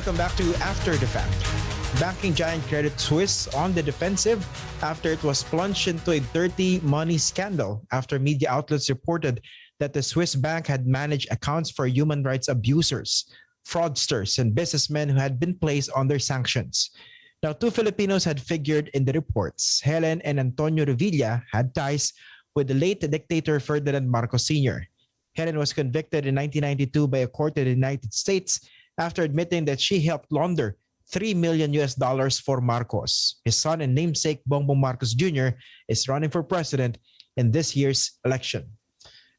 Welcome back to After the Fact. Banking giant Credit Suisse on the defensive after it was plunged into a dirty money scandal after media outlets reported that the Swiss bank had managed accounts for human rights abusers, fraudsters, and businessmen who had been placed under sanctions. Now, two Filipinos had figured in the reports. Helen and Antonio Revilla had ties with the late dictator Ferdinand Marcos Sr. Helen was convicted in 1992 by a court in the United States after admitting that she helped launder $3 million for Marcos. His son and namesake Bongbong Marcos Jr. is running for president in this year's election.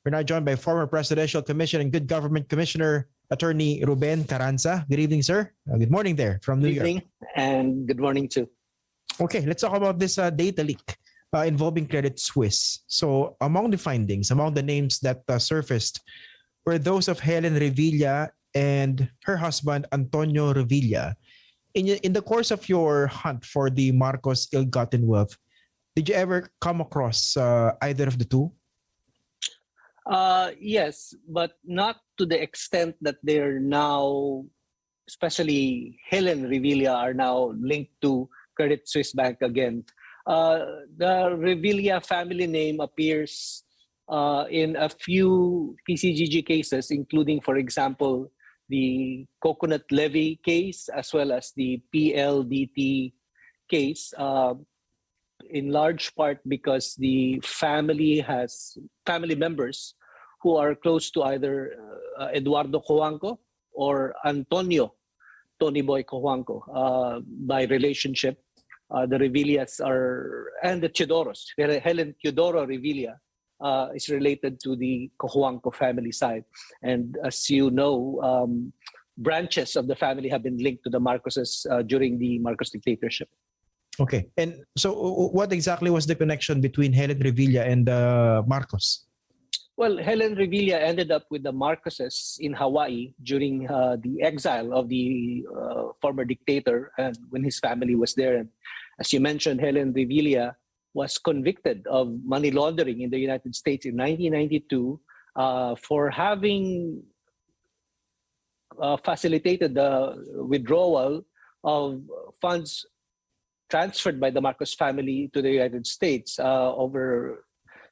We're now joined by former Presidential Commission and Good Government Commissioner, Attorney Ruben Carranza. Good evening, sir. Good morning there from New York. Good evening and good morning too. Okay, let's talk about this data leak involving Credit Suisse. So among the findings, among the names that surfaced were those of Helen Revilla and her husband, Antonio Revilla. In the course of your hunt for the Marcos ill-gotten wealth, did you ever come across either of the two? Yes, but not to the extent that they're now, especially Helen Revilla, are now linked to Credit Suisse Bank again. The Revilla family name appears in a few Ex-Pcgg cases, including, for example, the coconut levy case as well as the PLDT case, in large part because the family has family members who are close to either Eduardo Cojuangco or Antonio Tony Boy Cojuangco by relationship. The Revillas are, and the Teodoros, Helen Teodoro Revilla is related to the Cojuangco family side. And as you know, branches of the family have been linked to the Marcoses during the Marcos dictatorship. Okay. And so what exactly was the connection between Helen Revilla and Marcos? Well, Helen Revilla ended up with the Marcoses in Hawaii during the exile of the former dictator and when his family was there. And as you mentioned, Helen Revilla was convicted of money laundering in the United States in 1992 for having facilitated the withdrawal of funds transferred by the Marcos family to the United States over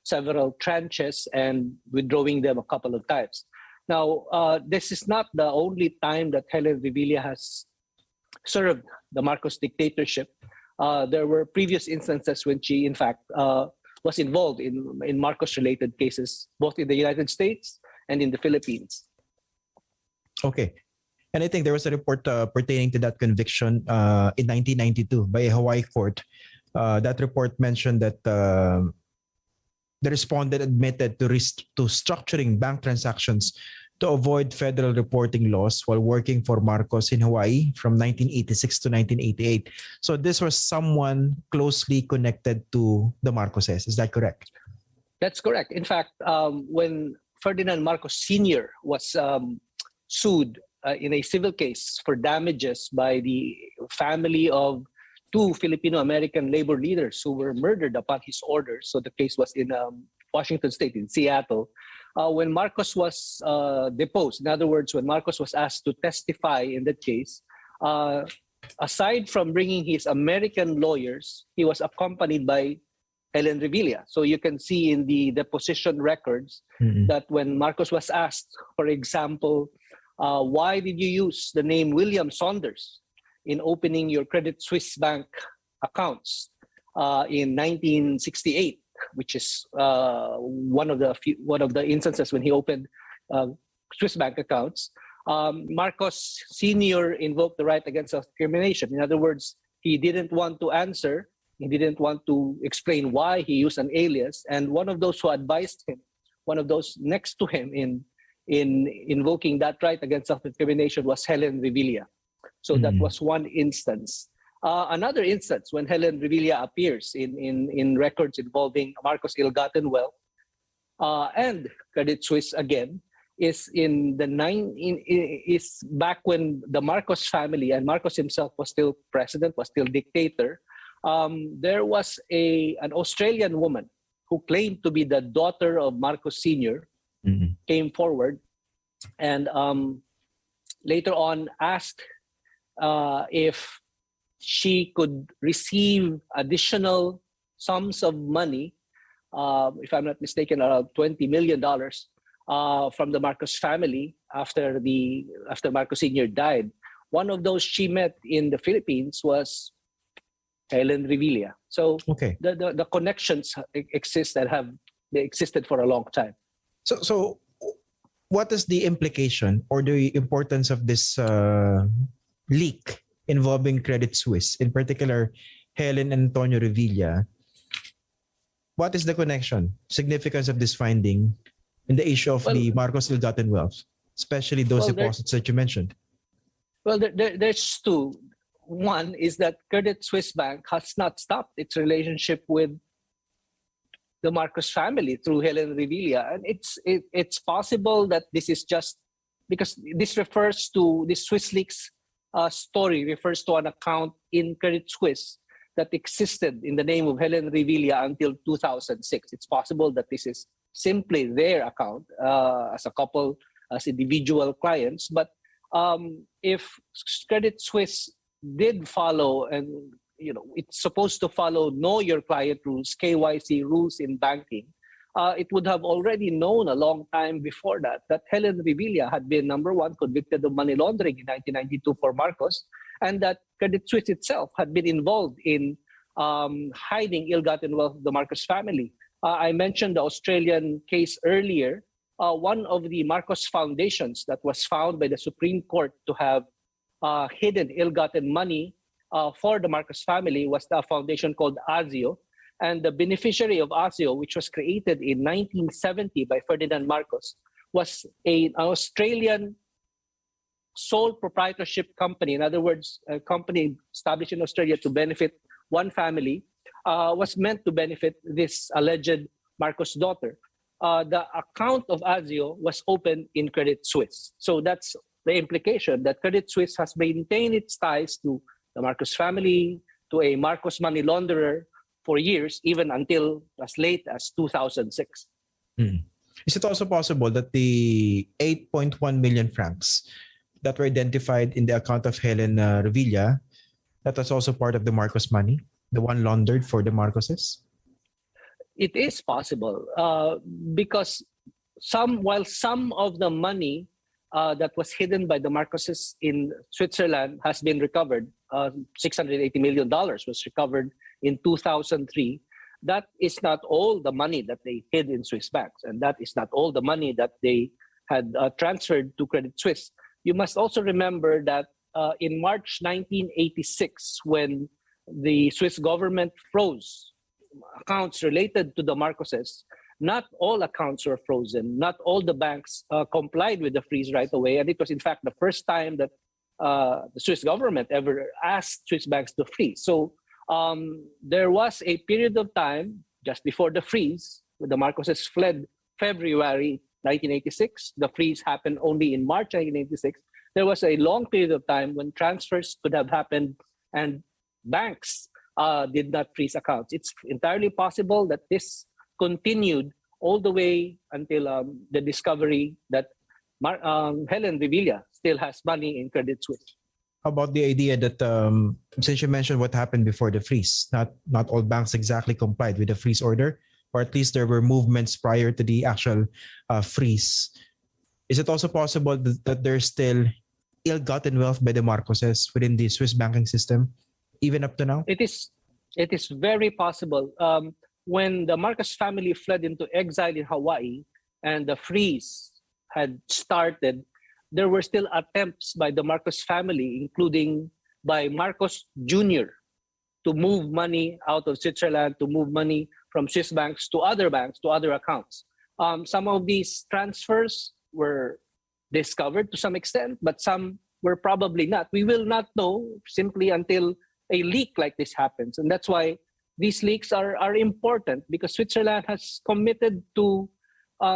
several tranches and withdrawing them a couple of times. Now, this is not the only time that Helen Revilla has served the Marcos dictatorship. There were previous instances when she, in fact, was involved in Marcos-related cases, both in the United States and in the Philippines. Okay. And I think there was a report pertaining to that conviction in 1992 by a Hawaii court. That report mentioned that the respondent admitted to structuring bank transactions to avoid federal reporting laws while working for Marcos in Hawaii from 1986 to 1988. So this was someone closely connected to the Marcoses. Is that correct? That's correct. In fact, when Ferdinand Marcos Sr. was sued in a civil case for damages by the family of two Filipino-American labor leaders who were murdered upon his orders. So the case was in Washington State, in Seattle. When Marcos was deposed, in other words, when Marcos was asked to testify in that case, aside from bringing his American lawyers, he was accompanied by Helen Revilla. So you can see in the deposition records that when Marcos was asked, for example, why did you use the name William Saunders in opening your Credit Suisse Bank accounts in 1968, which is one of the instances when he opened Swiss bank accounts. Marcos Sr. invoked the right against self-incrimination. In other words, he didn't want to answer. He didn't want to explain why he used an alias. And one of those who advised him, one of those next to him in invoking that right against self-incrimination was Helen Revilla. So that was one instance. Another instance when Helen Revilla appears in records involving Marcos ill-gotten wealth and Credit Suisse again is is back when the Marcos family and Marcos himself was still president, was still dictator. There was an Australian woman who claimed to be the daughter of Marcos Sr. Came forward and later on asked if she could receive additional sums of money, if I'm not mistaken, around $20 million from the Marcos family after Marcos Sr. died. One of those she met in the Philippines was Helen Revilla. So Okay. the connections exist that have they existed for a long time. So what is the implication or the importance of this leak involving Credit Suisse, in particular Helen and Antonio Revilla? What is the connection, significance of this finding in the issue of the Marcos ill-gotten wealth, especially those deposits that you mentioned? Well, there's two. One is that Credit Suisse Bank has not stopped its relationship with the Marcos family through Helen Revilla. And it's possible that this is just because this Swiss Leaks story refers to an account in Credit Suisse that existed in the name of Helen Revilla until 2006. It's possible that this is simply their account as a couple, as individual clients. But if Credit Suisse did follow, and it's supposed to follow know your client rules, KYC rules in banking, it would have already known a long time before that Helen Revilla had been, number one, convicted of money laundering in 1992 for Marcos, and that Credit Suisse itself had been involved in hiding ill-gotten wealth of the Marcos family. I mentioned the Australian case earlier. One of the Marcos foundations that was found by the Supreme Court to have hidden ill-gotten money for the Marcos family was the foundation called ASIO. And the beneficiary of ASIO, which was created in 1970 by Ferdinand Marcos, was an Australian sole proprietorship company. In other words, a company established in Australia to benefit one family, was meant to benefit this alleged Marcos daughter. The account of ASIO was opened in Credit Suisse. So that's the implication, that Credit Suisse has maintained its ties to the Marcos family, to a Marcos money launderer for years, even until as late as 2006. Is it also possible that the 8.1 million francs that were identified in the account of Helen Revilla, that was also part of the Marcos money, the one laundered for the Marcoses? It is possible because while some of the money that was hidden by the Marcoses in Switzerland has been recovered, $680 million was recovered in 2003. That is not all the money that they hid in Swiss banks, and that is not all the money that they had transferred to Credit Suisse. You must also remember that in March 1986, when the Swiss government froze accounts related to the Marcoses, not all accounts were frozen. Not all the banks complied with the freeze right away. And it was, in fact, the first time that the Swiss government ever asked Swiss banks to freeze. So there was a period of time just before the freeze, when the Marcoses fled February 1986. The freeze happened only in March 1986. There was a long period of time when transfers could have happened and banks did not freeze accounts. It's entirely possible that this continued all the way until the discovery that Helen Revilla still has money in Credit Suisse. How about the idea that since you mentioned what happened before the freeze, not all banks exactly complied with the freeze order, or at least there were movements prior to the actual freeze. Is it also possible that there's still ill-gotten wealth by the Marcoses within the Swiss banking system, even up to now? It is very possible. When the Marcos family fled into exile in Hawaii and the freeze had started, there were still attempts by the Marcos family, including by Marcos Jr., to move money out of Switzerland, to move money from Swiss banks, to other accounts. Some of these transfers were discovered to some extent, but some were probably not. We will not know simply until a leak like this happens. And that's why these leaks are important, because Switzerland has committed to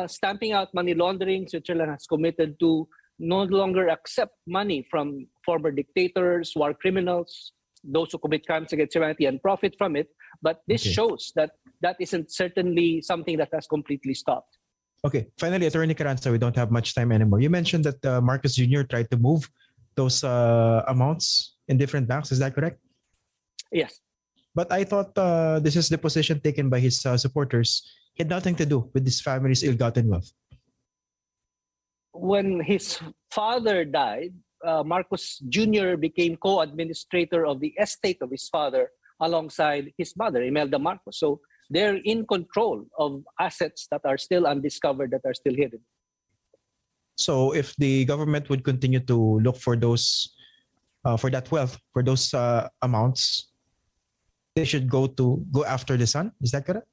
stamping out money laundering. Switzerland has committed to no longer accept money from former dictators, war criminals, those who commit crimes against humanity and profit from it. But this shows that isn't certainly something that has completely stopped. Okay. Finally, Attorney Carranza, we don't have much time anymore. You mentioned that Marcos Jr. tried to move those amounts in different banks. Is that correct? Yes. But I thought this is the position taken by his supporters. He had nothing to do with his family's ill-gotten wealth. When his father died, Marcos Jr. became co-administrator of the estate of his father alongside his mother, Imelda Marcos. So they're in control of assets that are still undiscovered, that are still hidden. So if the government would continue to look for those, for that wealth, for those amounts, they should go after the son. Is that correct?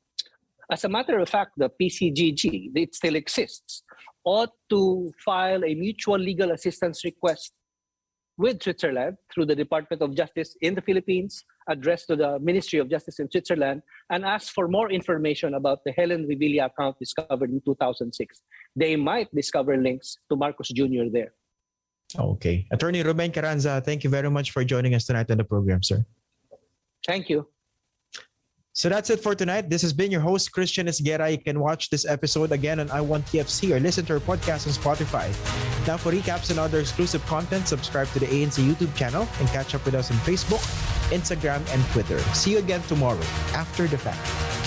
As a matter of fact, the PCGG, it still exists, ought to file a mutual legal assistance request with Switzerland through the Department of Justice in the Philippines, addressed to the Ministry of Justice in Switzerland, and ask for more information about the Helen Revilla account discovered in 2006. They might discover links to Marcos Jr. there. Okay. Attorney Ruben Carranza, thank you very much for joining us tonight on the program, sir. Thank you. So that's it for tonight. This has been your host, Christian Esguerra. You can watch this episode again on I1TFC or listen to our podcast on Spotify. Now, for recaps and other exclusive content, subscribe to the ANC YouTube channel and catch up with us on Facebook, Instagram, and Twitter. See you again tomorrow after the fact.